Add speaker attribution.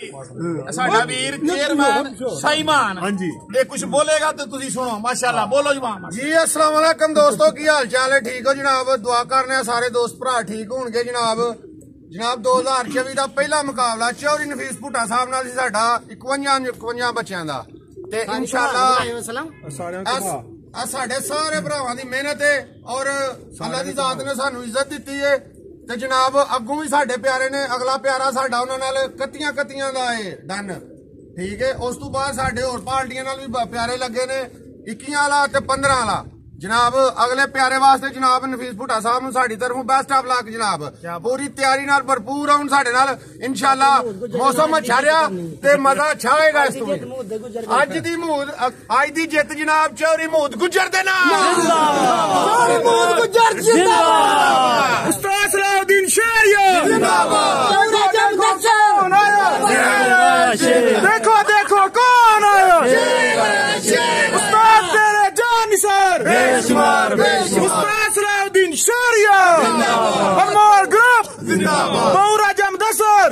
Speaker 1: साडा वीर चेयरमैन साईमान
Speaker 2: हाँ जी
Speaker 1: ये कुछ बोलेगा तो तुसी सुनो माशाल्लाह बोलो
Speaker 2: जी। अस्सलाम वालेकुम दोस्तों, की हाल चाल है? ठीक हो जनाब? दुआ करने सारे दोस्त भरा ठीक होंगे जनाब। जनाब 2024 का पहला मुकाबला चौधरी नफीस भुट्टा साहब नाल सी साडा 51 बच्चों का ते इंशाअल्लाह साडे सारे भरावां दी मेहनत है और अल्लाह दी जात ने सानू इज्जत दी है। ते जनाब अगों भी साडे प्यारे ने अगला प्यारा साडा उन्हां नाल कत्तियां दा है डन ठीक है। उस तो बाद साडे होर पार्टियां नाल भी प्यारे लगे ने 21 वाला ते 15 वाला जनाब। अगले प्यारे वास्ते जनाब नफीस भुट्टा साहब नूं साडी तरफों बेस्ट ऑफ लक जनाब। पूरी तैयारी नाल भरपूर आउण साडे नाल इंशाअल्लाह। मौसम अच्छा रहा ते मजा अच्छा होएगा। इस तो अज दी मूद अज दी जित जनाब चौधरी मूद गुजर दे नाम उस्ताद सलाउद्दीन शहरियार देखो देखो कौन आया उस्ताद तेरे जान निसार उस्ताद सलाउद्दीन शहरियार हरमोर ग्रुप बहुरा जमदसर।